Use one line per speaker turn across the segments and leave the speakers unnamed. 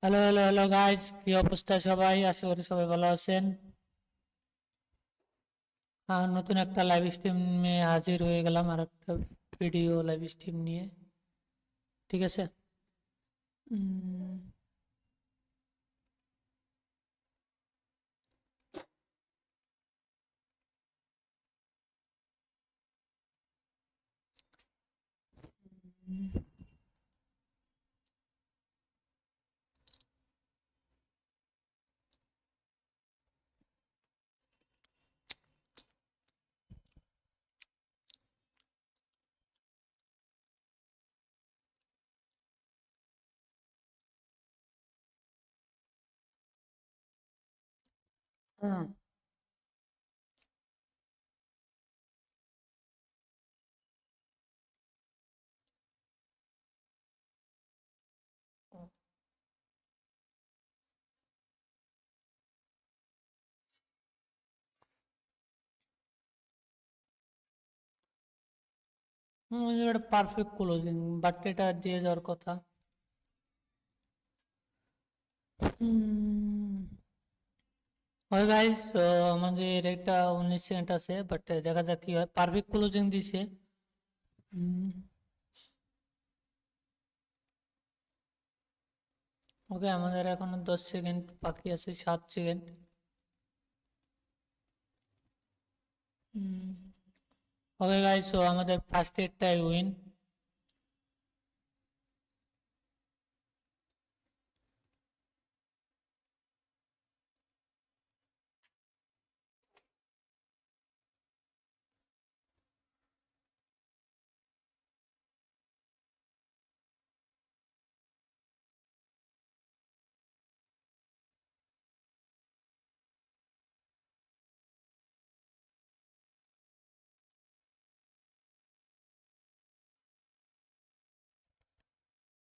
Hello hello hello guys, কি অবস্থা সবাই? আশা করি সবাই ভালো আছেন। নতুন একটা লাইভ স্ট্রিমে হাজির হয়ে গেলাম, আর একটা ভিডিও লাইভ স্ট্রিম নিয়ে। ঠিক আছে। উম, হুম, এটা পারফেক্ট ক্লোজিং, বাট এটা দিয়ে যাওয়ার কথা। ওই গাইস, আমাদের একটা 19 সেকেন্ড আছে, বাট দেখা যাক কি হয়। পারফেক্ট ক্লোজিং দিছে। ওকে, আমাদের এখনো 10 সেকেন্ড বাকি আছে, 7 সেকেন্ড। ওকে গাইস, সো আমাদের ফার্স্ট এডটাই উইন।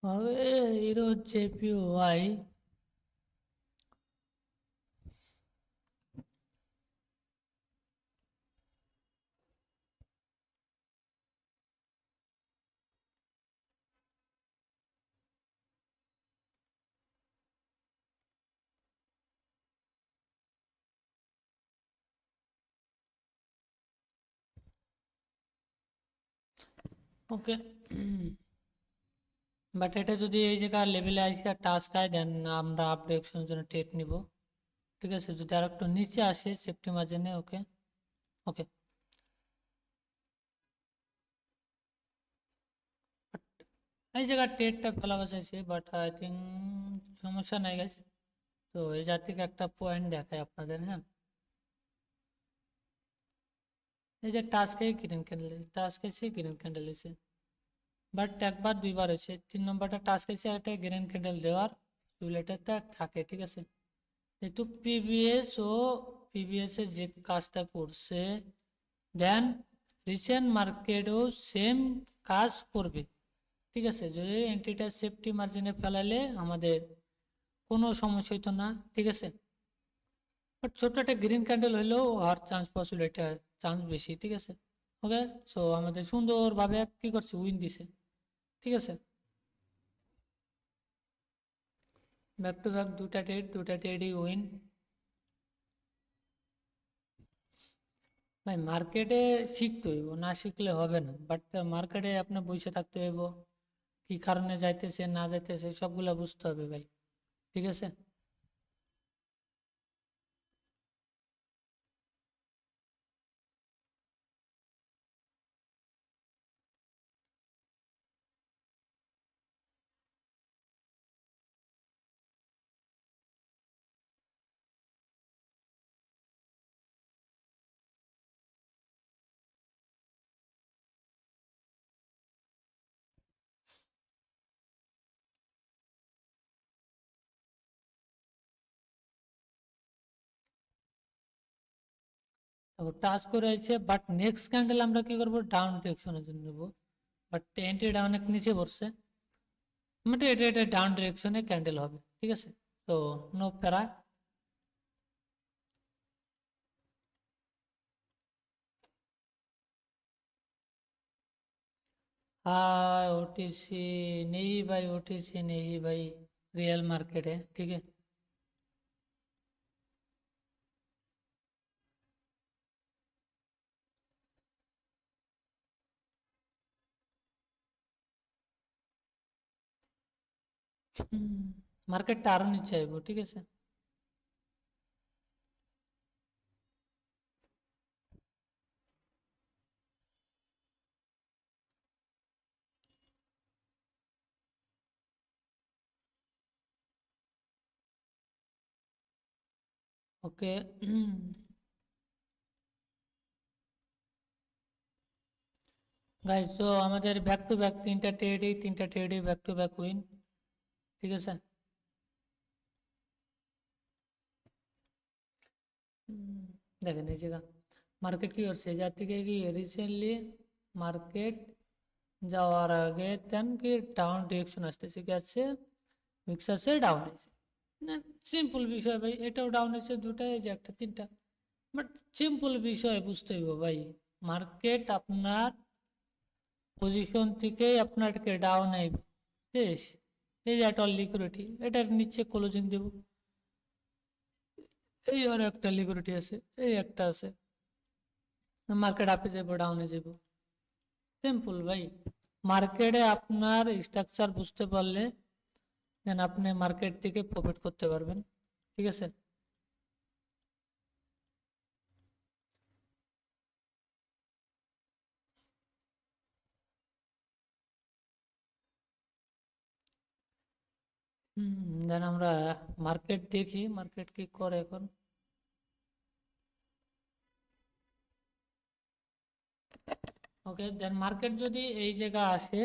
ওকে, হিরো জেপিওয়াই। ওকে, বাট এটা যদি এই জায়গায় লেভেলে আসে আর টাস্ক আয়, দেন আমরা আপ ডিরেকশনের জন্য টেট নিব। ঠিক আছে, যদি আর একটু নিচে আসে সেফটি মার্জিনে। ওকে ওকে, এই জায়গায় টেটটা ফেলা বসাইছে, বাট আই থিঙ্ক সমস্যা নাই গেছে। তো এই জায়গা থেকে একটা পয়েন্ট দেখায় আপনাদের। হ্যাঁ, এই যে টাস্কে গ্রিন ক্যান্ডেল, টাস্ক এসে গ্রিন ক্যান্ডেল এসে, বাট একবার দুইবার হয়েছে। 3 নম্বরটা টাস্ক এসে একটা গ্রিন ক্যান্ডেল দেওয়ার পসিবিলিটিটা থাকে। ঠিক আছে, যেহেতু পিবিএস ও পিবিএস এর যে কাজটা করছে, দেন রিসেন্ট মার্কেটও সেম কাজ করবে। ঠিক আছে, যদি এন্ট্রিটা সেফটি মার্জিনে ফেলালে আমাদের কোনো সমস্যা হইতো না। ঠিক আছে, বাট ছোট্ট একটা গ্রিন ক্যান্ডেল হলেও হওয়ার চান্স, পসিবিলিটি, চান্স বেশি। ঠিক আছে। ওকে, সো আমাদের সুন্দরভাবে কি করছে, উইন দিছে। ঠিক আছে, ব্যাক টু ব্যাক দুটা ট্রেডই উইন। ভাই মার্কেটে শিখতে হইব, না শিখলে হবে না। বাট মার্কেটে আপনার বসে থাকতে হইব, কি কারণে যাইতেছে না যাইতেছে সবগুলা বুঝতে হবে ভাই। ঠিক আছে, টাচ করে আছে, বাট নেক্সট ক্যান্ডেল আমরা কি করবো, ডাউন ডিরেকশনের জন্য নেবো। বাট এন্ট্রি ডাউন এক নিচে পড়ছে, মানে এটা ডাউন ডিরেকশনে ক্যান্ডেল হবে। ঠিক আছে, তো নো প্যারা। ओटीसी नहीं भाई, ओटीसी नहीं भाई, रियल मार्केट है, ठीक है। মার্কেটটা আরো নিচে আইব, ঠিক আছে। ওকে গাইস, তো আমাদের ব্যাক টু ব্যাক তিনটা ট্রেডই ব্যাক টু ব্যাক উইন, ঠিক আছে। দেখেন এই জায়গা মার্কেট কি করছে, যার থেকে কি রিসেন্টলি মার্কেট যাওয়ার আগে দেন কি ডাউন ডিরেকশন আসতেছে, কি আছে উইক্স আছে ডাউন আছে, সিম্পল বিষয় ভাই, এটাও ডাউন আছে দুটা, এই যে একটা তিনটা, বাট সিম্পল বিষয় বুঝতে হইব ভাই। মার্কেট আপনার পজিশন থেকেই আপনাকে ডাউন আইব, শেষ। এই যে একটা লিকুইডিটি, এটার নিচে ক্লোজিং দেব, এই আর একটা লিকুইডিটি আছে, এই একটা আছে, মার্কেট আপে যাব ডাউনে যাব, সিম্পল ভাই। মার্কেটে আপনার স্ট্রাকচার বুঝতে পারলে দেন আপনি মার্কেট থেকে প্রফিট করতে পারবেন, ঠিক আছে। দেন আমরা মার্কেট দেখি, মার্কেট কি করে এখন। ওকে, দেন মার্কেট যদি এই জায়গা আসে,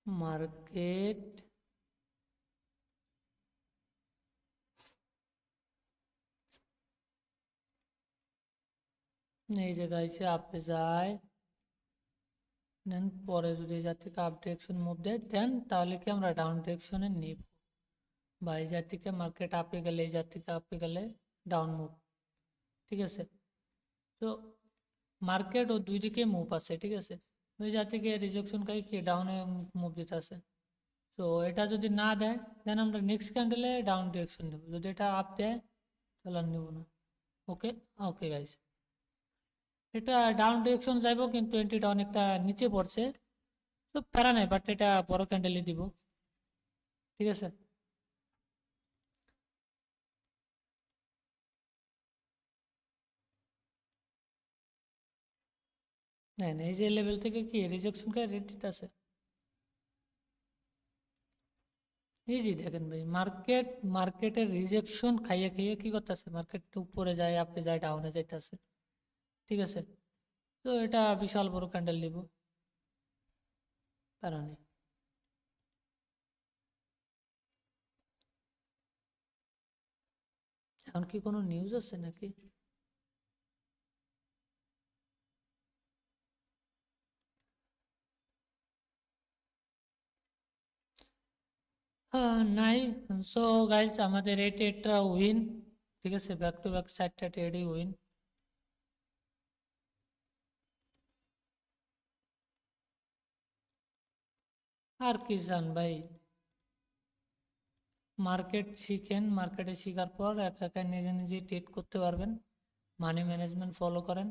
মার্কেট এই জায়গায় এসে আপে যায়, দেন পরে যদি যা থেকে আপ ডিরেকশন মুভ দেয় দেন তাহলে কি আমরা ডাউন ডিরেকশনে নিব, বা এই যা থেকে মার্কেট আপে গেলে এই যা থেকে আপে গেলে ডাউন মুভ, ঠিক আছে। তো মার্কেট ও দুই দিকে মুভ আছে, ঠিক আছে। ওই যা থেকে রিজেকশন খাই কি ডাউনে মুভ দিতে আছে, তো এটা যদি না দেয় দেন আমরা নেক্সট ক্যান্ডেলে ডাউন ডিরেকশন নেব, যদি এটা আপ দেয় তাহলে আর নেব না। ওকে, ওকে গাইস, এটা ডাউন ডিরেকশন যাইব কিন্তু এন্ট্রিটা অনেকটা নিচে পড়ছে, তো প্যারা নাই, বাট এটা বড় ক্যান্ডেলই দিব, ঠিক আছে। না এই যে লেভেল থেকে কি রিজেকশন করে রেট দিতে আছে, এই যে দেখেন ভাই মার্কেটের রিজেকশন খাইয়ে খাইয়ে কি করতেছে, মার্কেট উপরে যায় আপে যায় ডাউনে যাইতেছে, ঠিক আছে। তো এটা বিশাল বড় ক্যান্ডেল দিব, প্যারা নেই। এখন কি কোনো নিউজ আছে নাকি? নাই। সো গাইস আমাদের এই ট্রেডটা উইন, ঠিক আছে, ব্যাক টু ব্যাক চারটা ট্রেডই উইন। আর কি চান ভাই, মার্কেট শিখেন, মার্কেটে শেখার পর একা একা নিজে নিজে ট্রেড করতে পারবেন, মানি ম্যানেজমেন্ট ফলো করেন,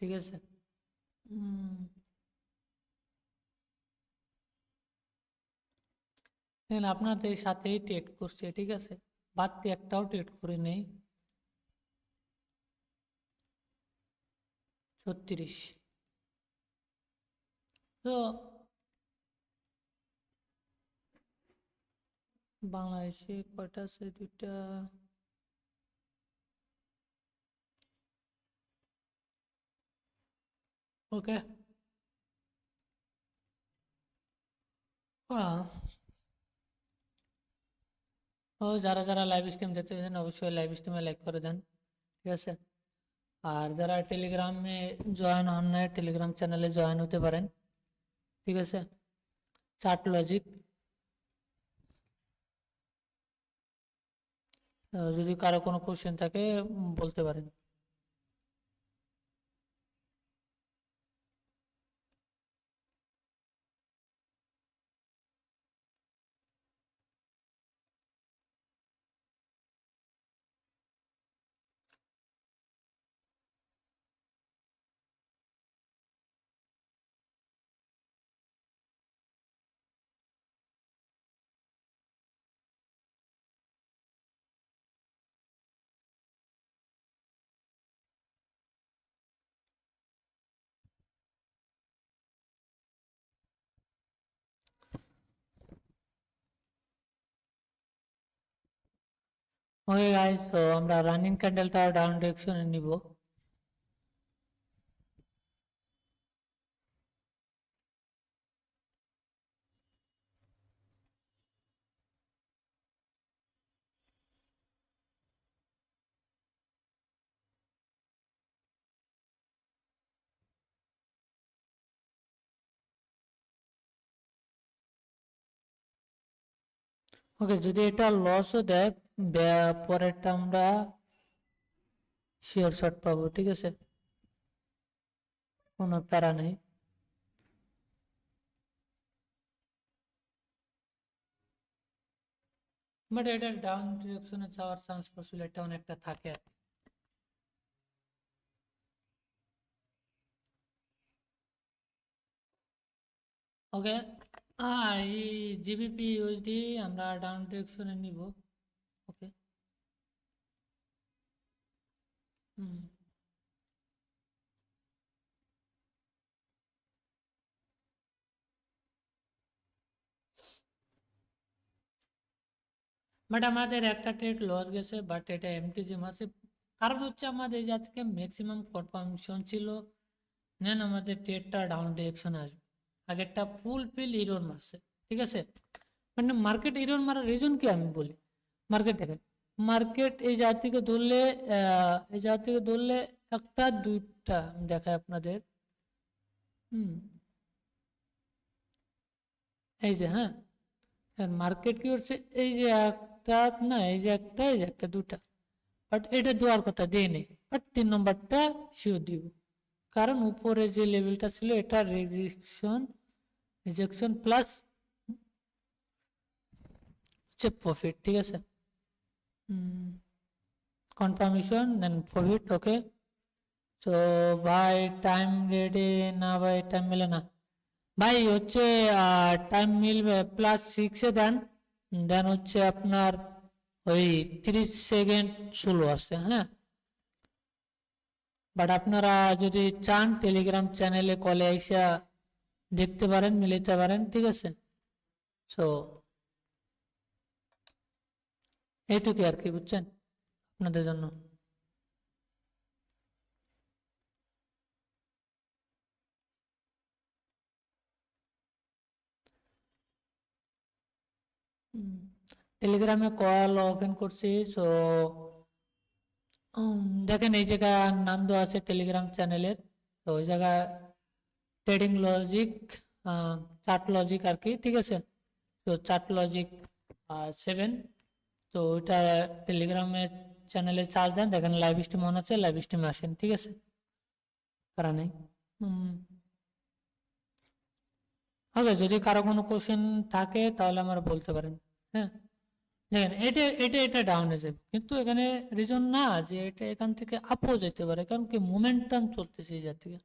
ঠিক আছে। উম, দেখেন আপনাদের সাথেই ট্রেড করছে, ঠিক আছে, বাড়তি একটাও ট্রেড করে নেই। 36, তো বাংলাদেশে কয়টা আছে, দুইটা, ওকে। ও যারা যারা লাইভ স্ট্রিম দেখতে চান অবশ্যই লাইভ স্ট্রিমে লাইক করে দেন, ঠিক আছে। আর যারা টেলিগ্রামে জয়েন হন না টেলিগ্রাম চ্যানেলে জয়েন হতে পারেন, ঠিক আছে। চার্ট লজিক, যদি কারো কোনো কোশ্চেন থাকে বলতে পারেন। ওকে গাইস, তো আমরা রানিং ক্যান্ডেলটা ডাউন ডিরেকশনে নিব। ওকে, যদি এটা লসও দেয় পরেরটা আমরা শিওর শট পাবো, ঠিক আছে, কোনো প্যারা নেই। বাট এটা ডাউন ডিরেকশনে যাওয়ার চান্স পসিবিলিটি অনেকটা থাকে আর কি। ওকে, এই জিবিপি ইউএসডি আমরা ডাউন ডিরেকশনে নিব। ওকে, হুম, বাট আমাদের একটা ট্রেড লস গেছে, বাট এটা এমটিজি মাসে, কারণ হচ্ছে আমাদের এই জাত থেকে ম্যাক্সিমাম কনফার্মেশন ছিল দেন আমাদের ট্রেডটা ডাউন ডিরেকশনে আসবে। আগেরটা ফুল ফিল ইরোর মারছে, ঠিক আছে। মানে মার্কেট ইরোর মারার রিজন কি আমি বলি। মার্কেট দেখেন, মার্কেট এই জাত থেকে ধরলে এই জাত থেকে ধরলে একটা দুইটা আমি দেখাই আপনাদের। হুম, এই যে, হ্যাঁ, মার্কেট কি করছে, এই যে একটা, না এই যে একটা, এই যে একটা, দুটা, বাট এটা দেওয়ার কথা দিয়ে নেই, বাট 3 নম্বরটা শিওর দিব। কারণ উপরে যে লেভেলটা ছিল এটা রিজেকশন প্লাস হচ্ছে প্রফিট, ঠিক আছে, কনফার্মেশন দেন প্রফিট। ওকে, তো ভাই টাইম রেডি না, ভাই টাইম মিলে না ভাই, হচ্ছে টাইম মিলবে +6-এ দেন, দেন হচ্ছে আপনার ওই 30 সেকেন্ড স্লো আছে, হ্যাঁ। বাট আপনারা যদি চান টেলিগ্রাম চ্যানেলে কলে আইসা দেখতে পারেন, মিলাইতে পারেন, ঠিক আছে। সো এইটুকুই আর কি, বুঝছেন, আপনাদের জন্য। টেলিগ্রামে কল ওপেন করছি, সো দেখেন এই জায়গা নাম দেওয়া আছে টেলিগ্রাম চ্যানেলের, তো ওই জায়গা ট্রেডিং লজিক, চার্ট লজিক আর কি, ঠিক আছে। তো চার্ট লজিক 7, তো ওইটা টেলিগ্রামে চ্যানেলে চার্জ দেন, দেখেন লাইভ স্ট্রিম অন আছে, লাইভ স্ট্রিমে আসেন, ঠিক আছে, কারণ নেই। ওকে, যদি কারো কোনো কোশ্চেন থাকে তাহলে আমরা বলতে পারেন। হ্যাঁ, দেখেন এটা এটা এটা ডাউনে যাবে, কিন্তু এখানে রিজন না যে এটা এখান থেকে আপও যেতে পারে, কারণ কি মোমেন্টাম চলতেছে এই জাতীয়,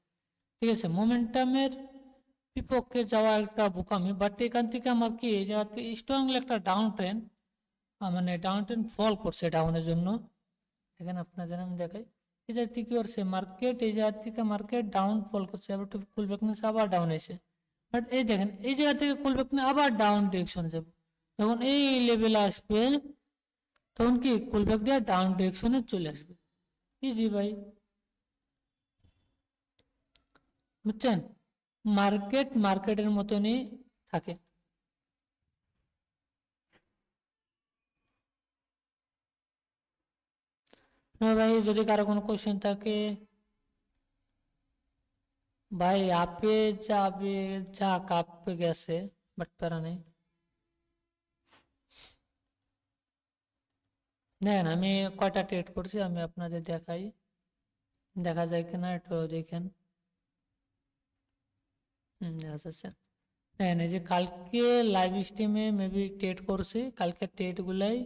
ঠিক আছে, মোমেন্টামের বিপক্ষে যাওয়া একটা বোকামি, বাট এখান থেকে আমার কি এই জায়গা থেকে স্ট্রংলি একটা ডাউন ট্রেন, মানে ডাউন ট্রেন ফল করছে ডাউনের জন্য। দেখেন আপনাদের আমি দেখাই, এই জায়গা থেকে কি করছে মার্কেট, এই জায়গা থেকে মার্কেট ডাউন ফল করছে, আবার একটু কুল ব্যাক নিয়েছে, আবার ডাউন এসে, বাট এই দেখেন এই জায়গা থেকে কুল ব্যাক নিয়ে আবার ডাউন ডিরেকশনে যাবে, যখন এই লেভেলে আসবে তখন কি কুল ব্যাক দিয়ে ডাউন ডিরেকশনে চলে আসবে, ইজি ভাই, বুঝছেন, মার্কেট মার্কেটের মতনই থাকে। হ্যাঁ ভাই, যদি কারো কোনো কোশ্চেন থাকে, ভাই আপে যাবে, যাক আপে গেছে, বাট প্যারা নেই। দেখেন আমি কয়টা ট্রেড করছি আমি আপনাদের দেখাই, দেখা যায় কিনা একটু দেখেন। দেখা যাচ্ছে। দেখেন এই যে কালকে লাইভ স্ট্রিমে মেবি ট্রেড করছি, কালকে ট্রেডগুলাই